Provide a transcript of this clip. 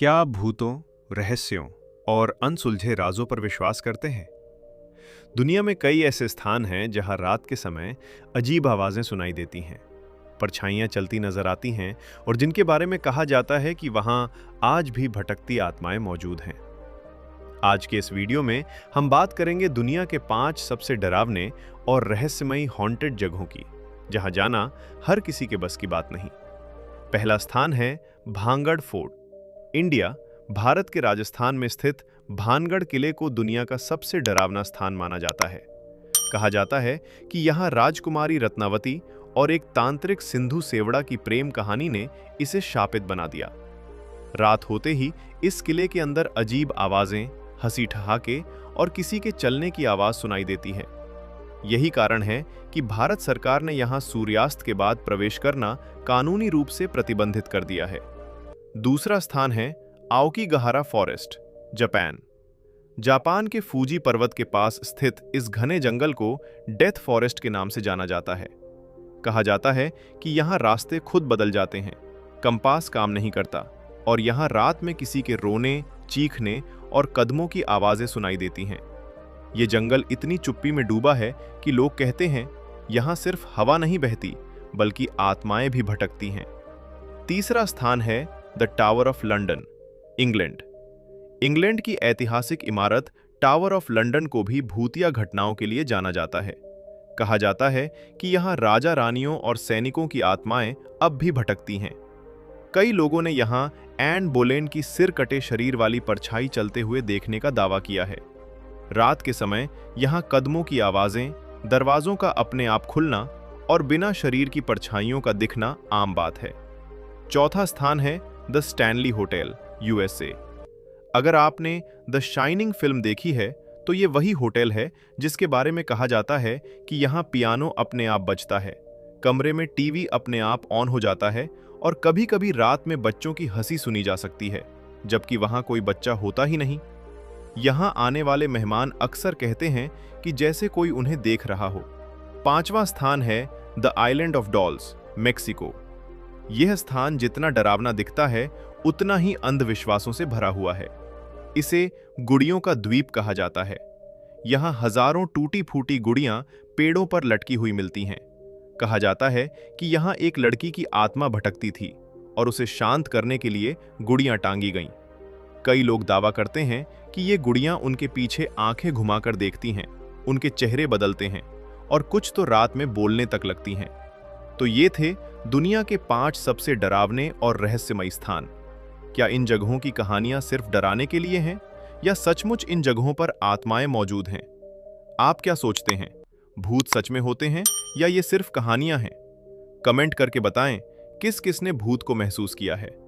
क्या आप भूतों, रहस्यों और अनसुलझे राजों पर विश्वास करते हैं? दुनिया में कई ऐसे स्थान हैं जहां रात के समय अजीब आवाजें सुनाई देती हैं, परछाइयां चलती नजर आती हैं और जिनके बारे में कहा जाता है कि वहां आज भी भटकती आत्माएं मौजूद हैं। आज के इस वीडियो में हम बात करेंगे दुनिया के 5 सबसे डरावने और रहस्यमयी हॉन्टेड जगहों की, जहां जाना हर किसी के बस की बात नहीं। पहला स्थान है भानगढ़ फोर्ट, इंडिया, भारत के राजस्थान में स्थित भानगढ़ किले को दुनिया का सबसे डरावना स्थान माना जाता है। कहा जाता है कि यहाँ राजकुमारी रत्नावती और एक तांत्रिक सिंधु सेवड़ा की प्रेम कहानी ने इसे शापित बना दिया। रात होते ही इस किले के अंदर अजीब आवाजें, हंसी ठहाके और किसी के चलने की आवाज सुनाई देती है। यही कारण है कि भारत सरकार ने यहाँ सूर्यास्त के बाद प्रवेश करना कानूनी रूप से प्रतिबंधित कर दिया है। दूसरा स्थान है आओकीगहारा फॉरेस्ट, जापान। जापान के फूजी पर्वत के पास स्थित इस घने जंगल को डेथ फॉरेस्ट के नाम से जाना जाता है। कहा जाता है कि यहाँ रास्ते खुद बदल जाते हैं, कंपास काम नहीं करता और यहाँ रात में किसी के रोने, चीखने और कदमों की आवाजें सुनाई देती हैं। ये जंगल इतनी चुप्पी में डूबा है कि लोग कहते हैं यहाँ सिर्फ हवा नहीं बहती, बल्कि आत्माएं भी भटकती हैं। तीसरा स्थान है the tower of London, England. England की ऐतिहासिक इमारत टावर ऑफ लंदन को भी भूतिया घटनाओं के लिए जाना जाता है। कहा जाता है कि यहाँ राजा रानियों और सैनिकों की आत्माएं अब भी भटकती हैं। कई लोगों ने यहाँ एन बोलेन की सिर कटे शरीर वाली परछाई चलते हुए देखने का दावा किया है। रात के समय यहाँ कदमों की आवाजें, दरवाजों का अपने आप खुलना और बिना शरीर की परछाइयों का दिखना आम बात है। चौथा स्थान है द स्टैनली होटल, यूएसए। अगर आपने द शाइनिंग फिल्म देखी है तो ये वही होटल है जिसके बारे में कहा जाता है कि यहाँ पियानो अपने आप बजता है, कमरे में टीवी अपने आप ऑन हो जाता है और कभी-कभी रात में बच्चों की हंसी सुनी जा सकती है, जबकि वहाँ कोई बच्चा होता ही नहीं। यहाँ आने वाले मेहमान अक्सर कहते हैं कि जैसे कोई उन्हें देख रहा हो। पांचवा स्थान है the island of dolls, Mexico. यह स्थान जितना डरावना दिखता है उतना ही अंधविश्वासों से भरा हुआ है। इसे गुड़ियों का द्वीप कहा जाता है। यहाँ हजारों टूटी फूटी गुड़ियां पेड़ों पर लटकी हुई मिलती हैं। कहा जाता है कि यहाँ एक लड़की की आत्मा भटकती थी और उसे शांत करने के लिए गुड़ियां टांगी गईं। कई लोग दावा करते हैं कि ये गुड़ियां उनके पीछे आंखें घुमाकर देखती हैं, उनके चेहरे बदलते हैं और कुछ तो रात में बोलने तक लगती हैं। तो ये थे दुनिया के 5 सबसे डरावने और रहस्यमयी स्थान। क्या इन जगहों की कहानियां सिर्फ डराने के लिए हैं या सचमुच इन जगहों पर आत्माएं मौजूद हैं? आप क्या सोचते हैं, भूत सच में होते हैं या ये सिर्फ कहानियां हैं? कमेंट करके बताएं किस किस ने भूत को महसूस किया है।